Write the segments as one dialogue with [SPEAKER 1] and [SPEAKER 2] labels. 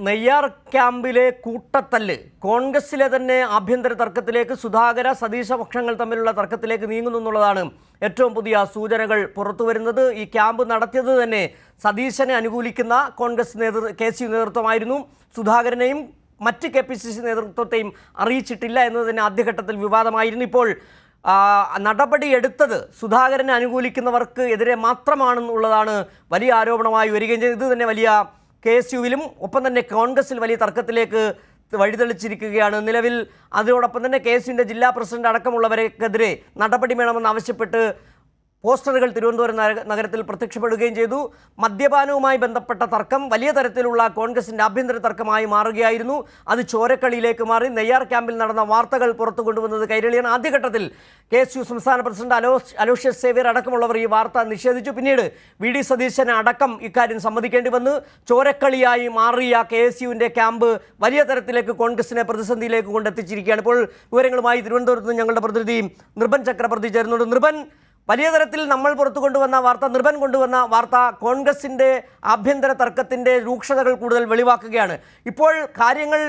[SPEAKER 1] നെയ്യാർ ക്യാമ്പിലെ കൂട്ടത്തല്ല് കോൺഗ്രസിലെ തന്നെ ആഭ്യന്തര തർക്കത്തിലേക്ക് സുധാകര സതീശ പക്ഷങ്ങൾ തമ്മിലുള്ള തർക്കത്തിലേക്ക് നീങ്ങുന്നു എന്നുള്ളതാണ് ഏറ്റവും പുതിയ സൂചനകൾ പുറത്തുവരുന്നത്. ഈ ക്യാമ്പ് നടത്തിയത് തന്നെ സതീശനെ അനുകൂലിക്കുന്ന കോൺഗ്രസ് KCU നേതൃത്വമായിരുന്നു. സുധാകരനെയും മറ്റ് KPCC നേതൃത്വത്തെയും അറിയിച്ചിട്ടില്ല എന്നത് തന്നെ ആദ്യഘട്ടത്തിൽ വിവാദമായിരുന്നു. ഇപ്പോൾ നടപടിയെടുത്തത് സുധാകരനെ അനുകൂലിക്കുന്നവർക്ക് എതിരെ മാത്രമാണെന്നുള്ളതാണ് വലിയ ആരോപണമായി വരികയും ചെയ്തത്. ഇത് തന്നെ വലിയ KSUവിലും ഒപ്പം തന്നെ കോൺഗ്രസിൽ വലിയ തർക്കത്തിലേക്ക് വഴിതെളിച്ചിരിക്കുകയാണ് നിലവിൽ. അതോടൊപ്പം തന്നെ KSUവിൻ്റെ ജില്ലാ പ്രസിഡന്റ് അടക്കമുള്ളവർക്കെതിരെ നടപടി വേണമെന്നാവശ്യപ്പെട്ട് പോസ്റ്ററുകൾ തിരുവനന്തപുരം നഗരത്തിൽ പ്രത്യക്ഷപ്പെടുകയും ചെയ്തു. മദ്യപാനവുമായി ബന്ധപ്പെട്ട തർക്കം വലിയ തരത്തിലുള്ള കോൺഗ്രസിൻ്റെ ആഭ്യന്തര തർക്കമായി മാറുകയായിരുന്നു. അത് ചോരക്കളിയിലേക്ക് മാറി. നെയ്യാർ ക്യാമ്പിൽ നടന്ന വാർത്തകൾ പുറത്തു കൊണ്ടുവന്നത് കൈരളിയാണ്. ആദ്യഘട്ടത്തിൽ KSU സംസ്ഥാന പ്രസിഡന്റ് അലോഷ്യസ് സേവ്യർ അടക്കമുള്ളവർ ഈ വാർത്ത നിഷേധിച്ചു. പിന്നീട് VD സതീശന് അടക്കം ഇക്കാര്യം സമ്മതിക്കേണ്ടി വന്നു. ചോരക്കളിയായി മാറിയ KSUവിൻ്റെ ക്യാമ്പ് വലിയ തരത്തിലേക്ക് കോൺഗ്രസിനെ പ്രതിസന്ധിയിലേക്ക് കൊണ്ടെത്തിച്ചിരിക്കുകയാണ്. ഇപ്പോൾ വിവരങ്ങളുമായി തിരുവനന്തപുരത്ത് നിന്ന് ഞങ്ങളുടെ പ്രതിനിധി നിർഭൻ ചക്രവർത്തി ചേരുന്നുണ്ട്. നിർഭൻ, വലിയ തരത്തിൽ നമ്മൾ പുറത്തു കൊണ്ടുവന്ന വാർത്ത, നിർഭൻ കൊണ്ടുവന്ന വാർത്ത കോൺഗ്രസിൻ്റെ ആഭ്യന്തര തർക്കത്തിൻ്റെ രൂക്ഷതകൾ കൂടുതൽ വെളിവാക്കുകയാണ്. ഇപ്പോൾ കാര്യങ്ങൾ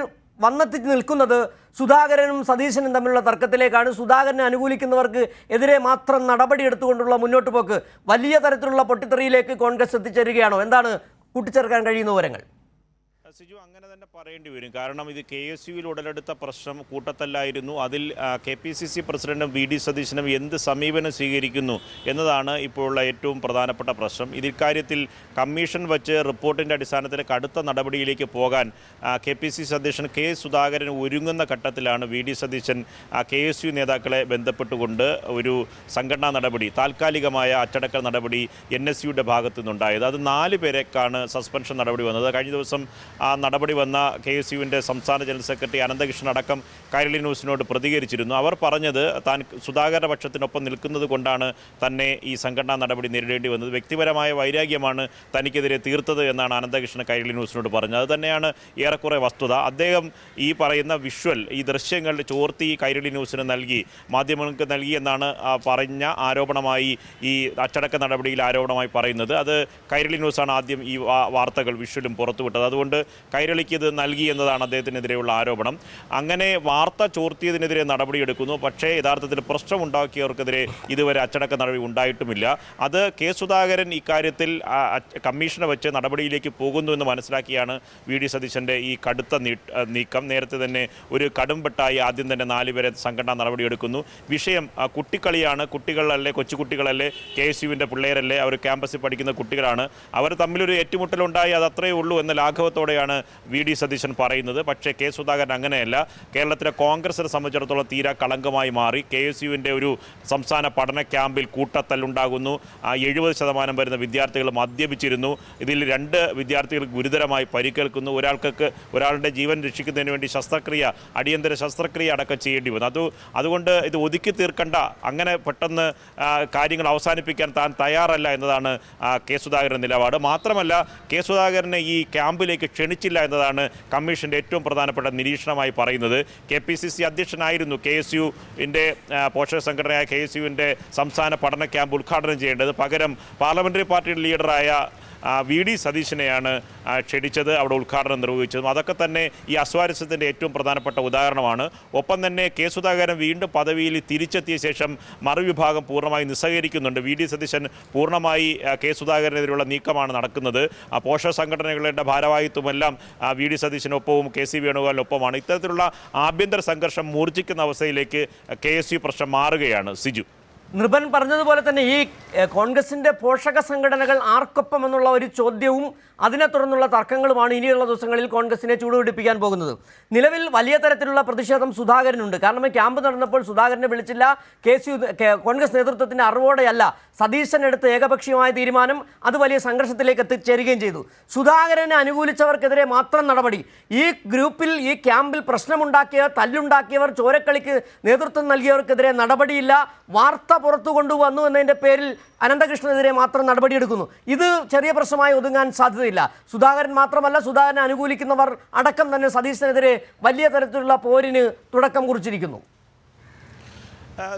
[SPEAKER 1] വന്നെത്തി നിൽക്കുന്നത് സുധാകരനും സതീശനും തമ്മിലുള്ള തർക്കത്തിലേക്കാണ്. സുധാകരനെ അനുകൂലിക്കുന്നവർക്ക് എതിരെ മാത്രം നടപടിയെടുത്തുകൊണ്ടുള്ള മുന്നോട്ട് പോക്ക് വലിയ തരത്തിലുള്ള പൊട്ടിത്തെറിയിലേക്ക് കോൺഗ്രസ് എത്തിച്ചേരുകയാണോ? എന്താണ് കൂട്ടിച്ചേർക്കാൻ കഴിയുന്ന വിവരങ്ങൾ?
[SPEAKER 2] സിജു, അങ്ങനെ തന്നെ പറയേണ്ടി വരും. കാരണം ഇത് KSUവിൽ ഉടലെടുത്ത പ്രശ്നം കൂട്ടത്തല്ലായിരുന്നു. അതിൽ KPCC പ്രസിഡന്റും VD സതീശനും എന്ത് സമീപനം സ്വീകരിക്കുന്നു എന്നതാണ് ഇപ്പോഴുള്ള ഏറ്റവും പ്രധാനപ്പെട്ട പ്രശ്നം. ഇക്കാര്യത്തിൽ കമ്മീഷൻ വച്ച് റിപ്പോർട്ടിൻ്റെ അടിസ്ഥാനത്തിൽ കടുത്ത നടപടിയിലേക്ക് പോകാൻ KPCC അധ്യക്ഷൻ K സുധാകരൻ ഒരുങ്ങുന്ന ഘട്ടത്തിലാണ് VD സതീശൻ KSU നേതാക്കളെ ബന്ധപ്പെട്ടുകൊണ്ട് ഒരു സംഘടനാ നടപടി, താൽക്കാലികമായ അച്ചടക്ക നടപടി NSUയുടെ ഭാഗത്തു നിന്നുണ്ടായത്. അത് 4 പേരേക്കാണ് സസ്പെൻഷൻ നടപടി വന്നത്. കഴിഞ്ഞ ദിവസം നടപടി വന്ന KSUവിൻ്റെ സംസ്ഥാന ജനറൽ സെക്രട്ടറി അനന്തകൃഷ്ണൻ അടക്കം കൈരളി ന്യൂസിനോട് പ്രതികരിച്ചിരുന്നു. അവർ പറഞ്ഞത് താൻ സുധാകര പക്ഷത്തിനൊപ്പം നിൽക്കുന്നത് കൊണ്ടാണ് തന്നെ ഈ സംഘടനാ നടപടി നേരിടേണ്ടി വന്നത്. വ്യക്തിപരമായ വൈരാഗ്യമാണ് തനിക്കെതിരെ തീർത്തത് എന്നാണ് അനന്തകൃഷ്ണൻ കൈരളി ന്യൂസിനോട് പറഞ്ഞത്. അത് തന്നെയാണ് ഏറെക്കുറെ വസ്തുത. അദ്ദേഹം ഈ പറയുന്ന വിഷ്വൽ, ഈ ദൃശ്യങ്ങൾ ചോർത്തി കൈരളി ന്യൂസിന് നൽകി, മാധ്യമങ്ങൾക്ക് നൽകി എന്നാണ് പറഞ്ഞ ആരോപണമായി, ഈ അച്ചടക്ക നടപടിയിൽ ആരോപണമായി പറയുന്നത്. അത് കൈരളി ന്യൂസാണ് ആദ്യം ഈ വാർത്തകൾ വിഷ്വലും പുറത്തുവിട്ടത്. അതുകൊണ്ട് കൈരളിക്ക് ഇത് നൽകി എന്നതാണ് അദ്ദേഹത്തിനെതിരെയുള്ള ആരോപണം. അങ്ങനെ വാർത്ത ചോർത്തിയതിനെതിരെ നടപടിയെടുക്കുന്നു. പക്ഷേ യഥാർത്ഥത്തിൽ പ്രശ്നമുണ്ടാക്കിയവർക്കെതിരെ ഇതുവരെ അച്ചടക്ക നടപടി ഉണ്ടായിട്ടുമില്ല. അത് K സുധാകരൻ ഇക്കാര്യത്തിൽ കമ്മീഷനെ വെച്ച് നടപടിയിലേക്ക് പോകുന്നു എന്ന് മനസ്സിലാക്കിയാണ് VD സതീശൻ്റെ ഈ കടുത്ത നീക്കം. നേരത്തെ തന്നെ ഒരു കടുംപെട്ടായി ആദ്യം തന്നെ 4 പേരെ സംഘടനാ നടപടിയെടുക്കുന്നു. വിഷയം കുട്ടിക്കളിയാണ്. കുട്ടികളല്ലേ, കൊച്ചുകുട്ടികളല്ലേ, KSUവിൻ്റെ പിള്ളേരല്ലേ, അവർ ക്യാമ്പസിൽ പഠിക്കുന്ന കുട്ടികളാണ്. അവർ തമ്മിലൊരു ഏറ്റുമുട്ടലുണ്ടായി, അത് അത്രയേ ഉള്ളൂ എന്ന ലാഘവത്തോടെയാണ് VD സതീശൻ പറയുന്നത്. പക്ഷേ K സുധാകരൻ അങ്ങനെയല്ല. കേരളത്തിലെ കോൺഗ്രസിനെ സംബന്ധിച്ചിടത്തോളം തീരെ കളങ്കമായി മാറി. KSUവിൻ്റെ ഒരു സംസ്ഥാന പഠന ക്യാമ്പിൽ കൂട്ടത്തല്ലുണ്ടാകുന്നു. 70% വരുന്ന വിദ്യാർത്ഥികൾ മദ്യപിച്ചിരുന്നു. ഇതിൽ 2 വിദ്യാർത്ഥികൾക്ക് ഗുരുതരമായി പരിക്കേൽക്കുന്നു. ഒരാളുടെ ജീവൻ രക്ഷിക്കുന്നതിന് വേണ്ടി അടിയന്തര ശസ്ത്രക്രിയ അടക്കം ചെയ്യേണ്ടി വന്നു. അതുകൊണ്ട് ഇത് ഒതുക്കി തീർക്കേണ്ട, അങ്ങനെ പെട്ടെന്ന് കാര്യങ്ങൾ അവസാനിപ്പിക്കാൻ താൻ തയ്യാറല്ല എന്നതാണ് K സുധാകരൻ്റെ നിലപാട്. മാത്രമല്ല, K സുധാകരനെ ഈ ക്യാമ്പിലേക്ക് ക്ഷണിച്ചില്ല എന്നതാണ് കമ്മീഷൻ്റെ ഏറ്റവും പ്രധാനപ്പെട്ട നിരീക്ഷണമായി പറയുന്നത്. KPCC അധ്യക്ഷനായിരുന്നു KSUവിൻ്റെ പോഷക സംഘടനയായ KSUവിൻ്റെ സംസ്ഥാന പഠന ക്യാമ്പ് ഉദ്ഘാടനം ചെയ്യേണ്ടത്. പകരം പാർലമെൻ്ററി പാർട്ടിയുടെ ലീഡറായ VD സതീശനെയാണ് ക്ഷണിച്ചത്, അവിടെ ഉദ്ഘാടനം നിർവഹിച്ചതും. അതൊക്കെ തന്നെ ഈ അസ്വാരസ്യത്തിൻ്റെ ഏറ്റവും പ്രധാനപ്പെട്ട ഉദാഹരണമാണ്. ഒപ്പം തന്നെ K സുധാകരൻ വീണ്ടും പദവിയിൽ തിരിച്ചെത്തിയ ശേഷം മറുവിഭാഗം പൂർണ്ണമായി നിസ്സഹകരിക്കുന്നുണ്ട്. VD സതീശൻ പൂർണ്ണമായി K സുധാകരനെതിരെയുള്ള നീക്കമാണ് നടക്കുന്നത്. പോഷക സംഘടനകളുടെ ഭാരവാഹിത്വമെല്ലാം VD സതീശനൊപ്പവും KC വേണുഗോപാലിനൊപ്പമാണ്. ഇത്തരത്തിലുള്ള ആഭ്യന്തര സംഘർഷം മൂർച്ഛിക്കുന്ന അവസ്ഥയിലേക്ക് KSU പ്രശ്നം മാറുകയാണ്. സിജു,
[SPEAKER 1] നിർഭൻ പറഞ്ഞതുപോലെ തന്നെ ഈ കോൺഗ്രസിൻ്റെ പോഷക സംഘടനകൾ ആർക്കൊപ്പം എന്നുള്ള ഒരു ചോദ്യവും അതിനെ തുടർന്നുള്ള തർക്കങ്ങളുമാണ് ഇനിയുള്ള ദിവസങ്ങളിൽ കോൺഗ്രസിനെ ചൂടുപിടിപ്പിക്കാൻ പോകുന്നത്. നിലവിൽ വലിയ തരത്തിലുള്ള പ്രതിഷേധം സുധാകരനുണ്ട്. കാരണം ക്യാമ്പ് നടന്നപ്പോൾ സുധാകരനെ വിളിച്ചില്ല. കോൺഗ്രസ് നേതൃത്വത്തിൻ്റെ അറിവോടെയല്ല സതീശൻ എടുത്ത ഏകപക്ഷീയമായ തീരുമാനം. അത് വലിയ സംഘർഷത്തിലേക്ക് എത്തിച്ചേരുകയും ചെയ്തു. സുധാകരനെ അനുകൂലിച്ചവർക്കെതിരെ മാത്രം നടപടി. ഈ ഗ്രൂപ്പിൽ, ഈ ക്യാമ്പിൽ പ്രശ്നമുണ്ടാക്കിയവർ, തല്ലുണ്ടാക്കിയവർ, ചോരക്കളിക്ക് നേതൃത്വം നൽകിയവർക്കെതിരെ നടപടിയില്ല. വാർത്ത പുറത്തു കൊണ്ടുവന്നു എന്നതിൻ്റെ പേരിൽ അനന്തകൃഷ്ണനെതിരെ മാത്രം നടപടിയെടുക്കുന്നു. ഇത് ചെറിയ പ്രശ്നമായി ഒതുങ്ങാൻ സാധ്യതയില്ല. സുധാകരൻ മാത്രമല്ല, സുധാകരനെ അനുകൂലിക്കുന്നവർ അടക്കം തന്നെ സതീശനെതിരെ വലിയ തരത്തിലുള്ള പോരിന് തുടക്കം കുറിച്ചിരിക്കുന്നു.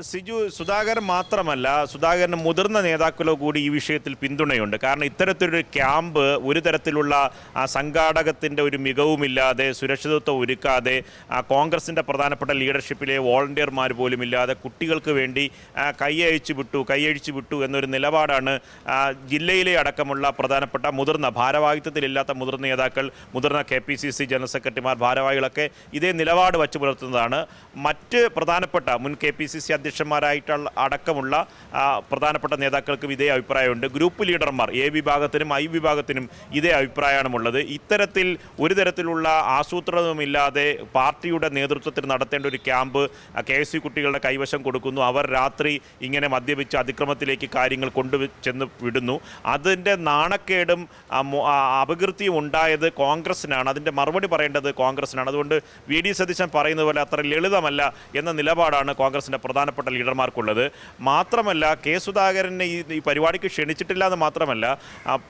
[SPEAKER 2] സിജു, സുധാകരൻ മാത്രമല്ല, സുധാകരന് മുതിർന്ന നേതാക്കളോ കൂടി ഈ വിഷയത്തിൽ പിന്തുണയുണ്ട്. കാരണം ഇത്തരത്തിലൊരു ക്യാമ്പ് ഒരു തരത്തിലുള്ള സംഘാടകത്തിൻ്റെ ഒരു മികവുമില്ലാതെ, സുരക്ഷിതത്വം ഒരുക്കാതെ, കോൺഗ്രസിൻ്റെ പ്രധാനപ്പെട്ട ലീഡർഷിപ്പിലെ വോളണ്ടിയർമാർ പോലും ഇല്ലാതെ കുട്ടികൾക്ക് വേണ്ടി കൈയഴിച്ചു വിട്ടു എന്നൊരു നിലപാടാണ് ജില്ലയിലെ അടക്കമുള്ള പ്രധാനപ്പെട്ട മുതിർന്ന ഭാരവാഹിത്വത്തിലില്ലാത്ത മുതിർന്ന നേതാക്കൾ, മുതിർന്ന KPCC ജനറൽ സെക്രട്ടറിമാർ, ഭാരവാഹികളൊക്കെ ഇതേ നിലപാട് വച്ചു പുലർത്തുന്നതാണ്. മറ്റ് പ്രധാനപ്പെട്ട മുൻ KPCC അധ്യക്ഷന്മാരായിട്ടുള്ള അടക്കമുള്ള പ്രധാനപ്പെട്ട നേതാക്കൾക്കും ഇതേ അഭിപ്രായമുണ്ട്. ഗ്രൂപ്പ് ലീഡർമാർ A വിഭാഗത്തിനും I വിഭാഗത്തിനും ഇതേ അഭിപ്രായമാണുള്ളത്. ഇത്തരത്തിൽ ഒരു തരത്തിലുള്ള ആസൂത്രണവുമില്ലാതെ പാർട്ടിയുടെ നേതൃത്വത്തിൽ നടത്തേണ്ട ഒരു ക്യാമ്പ് KSU കുട്ടികളുടെ കൈവശം കൊടുക്കുന്നു. അവർ രാത്രി ഇങ്ങനെ മദ്യപിച്ച് അതിക്രമത്തിലേക്ക് കാര്യങ്ങൾ ചെന്ന് വിടുന്നു. അതിൻ്റെ നാണക്കേടും അപകീർത്തിയും ഉണ്ടായത് കോൺഗ്രസിനാണ്. അതിൻ്റെ മറുപടി പറയേണ്ടത് കോൺഗ്രസിനാണ്. അതുകൊണ്ട് VD സതീശൻ പറയുന്നത് പോലെ അത്ര ലളിതമല്ല എന്ന നിലപാടാണ് കോൺഗ്രസിൻ്റെ പ്രധാനപ്പെട്ട ലീഡർമാർക്കുള്ളത്. മാത്രമല്ല, K. സുധാകരനെ ഈ പരിപാടിക്ക് ക്ഷണിച്ചിട്ടില്ല എന്ന് മാത്രമല്ല,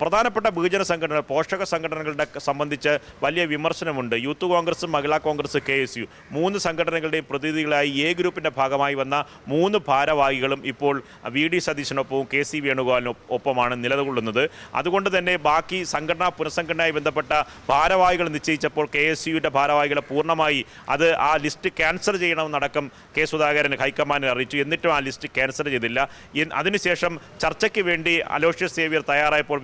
[SPEAKER 2] പ്രധാനപ്പെട്ട ബഹുജന സംഘടനകൾ, പോഷക സംഘടനകളുടെ സംബന്ധിച്ച് വലിയ വിമർശനമുണ്ട്. യൂത്ത് കോൺഗ്രസ്, മഹിളാ കോൺഗ്രസ്, KSU 3 സംഘടനകളുടെയും പ്രതിനിധികളായി A ഗ്രൂപ്പിൻ്റെ ഭാഗമായി വന്ന 3 ഭാരവാഹികളും ഇപ്പോൾ VD സതീശനൊപ്പവും KC വേണുഗോപാലിനൊപ്പമാണ് നിലകൊള്ളുന്നത്. അതുകൊണ്ട് തന്നെ ബാക്കി പുനഃസംഘടനയുമായി ബന്ധപ്പെട്ട ഭാരവാഹികൾ നിശ്ചയിച്ചപ്പോൾ KSUവിൻ്റെ ഭാരവാഹികളെ പൂർണ്ണമായി ആ ലിസ്റ്റ് ക്യാൻസൽ ചെയ്യണമെന്നടക്കം K. സുധാകരൻ ഹൈക്കമാൻഡിനെ അറിയിച്ചു. എന്നിട്ടും ആ ലിസ്റ്റ് ക്യാൻസൽ ചെയ്തില്ല. അതിനുശേഷം ചർച്ചയ്ക്ക് വേണ്ടി അലോഷ്യസ് സേവ്യർ തയ്യാറായപ്പോൾ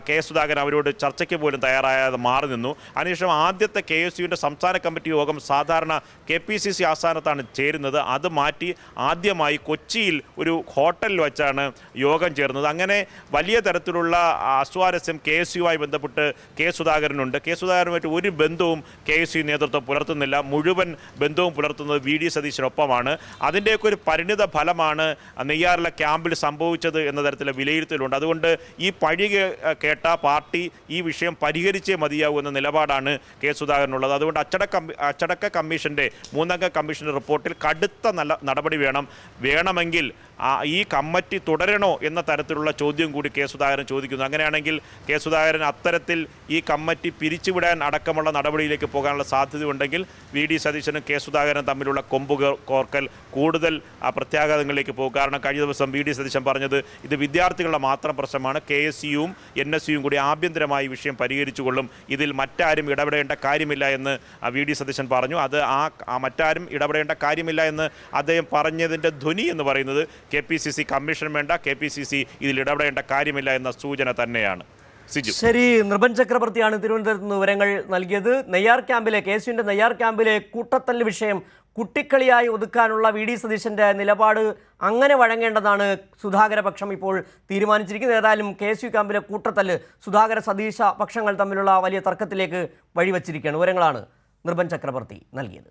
[SPEAKER 2] K. സുധാകരൻ അവരോട് ചർച്ചയ്ക്ക് പോലും തയ്യാറായാതെ മാറി നിന്നു. അതിനുശേഷം ആദ്യത്തെ KSUവിൻ്റെ സംസ്ഥാന കമ്മിറ്റി യോഗം സാധാരണ KPCC ആസ്ഥാനത്താണ് ചേരുന്നത്. അത് മാറ്റി ആദ്യമായി കൊച്ചിയിൽ ഒരു ഹോട്ടലിൽ വെച്ചാണ് യോഗം ചേർന്നത്. അങ്ങനെ വലിയ തരത്തിലുള്ള അസ്വാരസ്യം KSUവുമായി ബന്ധപ്പെട്ട് K. സുധാകരനുണ്ട്. K. സുധാകരനുമായിട്ട് ഒരു ബന്ധവും KSU നേതൃത്വം പുലർത്തുന്നില്ല. മുഴുവൻ ബന്ധവും പുലർത്തുന്നത് VD സതീശനൊപ്പമാണ്. അതിൻ്റെയൊക്കെ ഒരു പരിണിത ഫലമാണ് നെയ്യാറിലെ ക്യാമ്പിൽ സംഭവിച്ചത് എന്ന തരത്തിലെ വിലയിരുത്തലുണ്ട്. അതുകൊണ്ട് ഈ പഴി കേട്ട പാർട്ടി ഈ വിഷയം പരിഹരിച്ചേ മതിയാവൂ എന്ന നിലപാടാണ് K. സുധാകരനുള്ളത്. അതുകൊണ്ട് അച്ചടക്ക കമ്മീഷൻ്റെ 3-അംഗ കമ്മീഷൻ്റെ റിപ്പോർട്ടിൽ കടുത്ത നടപടി വേണമെങ്കിൽ ഈ കമ്മിറ്റി തുടരണോ എന്ന തരത്തിലുള്ള ചോദ്യം കൂടി K. സുധാകരൻ ചോദിക്കുന്നു. അങ്ങനെയാണെങ്കിൽ K. സുധാകരൻ അത്തരത്തിൽ ഈ കമ്മിറ്റി പിരിച്ചുവിടാൻ അടക്കമുള്ള നടപടിയിലേക്ക് പോകാനുള്ള സാധ്യതയുണ്ടെങ്കിൽ VD സതീശനും K. സുധാകരനും തമ്മിലുള്ള കൊമ്പ് കോർക്കൽ കൂടുതൽ പ്രത്യാഘാതങ്ങളിലേക്ക് പോകും. കാരണം കഴിഞ്ഞ ദിവസം VD സതീശൻ പറഞ്ഞത് ഇത് വിദ്യാർത്ഥികളുടെ മാത്രം പ്രശ്നമാണ്, KSUവും NSUവും കൂടി ആഭ്യന്തരമായി വിഷയം പരിഹരിച്ചുകൊള്ളും, ഇതിൽ മറ്റാരും ഇടപെടേണ്ട കാര്യമില്ല എന്ന് VD സതീശൻ പറഞ്ഞു. അത് മറ്റാരും ഇടപെടേണ്ട കാര്യമില്ല എന്ന് അദ്ദേഹം പറഞ്ഞതിൻ്റെ ധ്വനി എന്ന് പറയുന്നത് KPCC കമ്മീഷൻ വേണ്ട, KPCC ഇതിൽ ഇടപെടേണ്ട കാര്യമില്ല എന്ന സൂചന തന്നെയാണ്.
[SPEAKER 1] ശരി, നൃപൻ ചക്രവർത്തിയാണ് തിരുവനന്തപുരത്ത് നിന്ന് വിവരങ്ങൾ നൽകിയത്. നെയ്യാർ ക്യാമ്പിലെ KSUവിൻ്റെ നെയ്യാർ ക്യാമ്പിലെ കൂട്ടത്തല്ല് വിഷയം കുട്ടിക്കളിയായി ഒതുക്കാനുള്ള VD സതീശൻ്റെ നിലപാട് അങ്ങനെ വഴങ്ങേണ്ടതാണ് സുധാകരപക്ഷം ഇപ്പോൾ തീരുമാനിച്ചിരിക്കുന്നത്. ഏതായാലും KSU ക്യാമ്പിലെ കൂട്ടത്തല്ല് സുധാകര സതീശ പക്ഷങ്ങൾ തമ്മിലുള്ള വലിയ തർക്കത്തിലേക്ക് വഴിവെച്ചിരിക്കുകയാണ്. വിവരങ്ങളാണ് നൃപൻ ചക്രവർത്തി നൽകിയത്.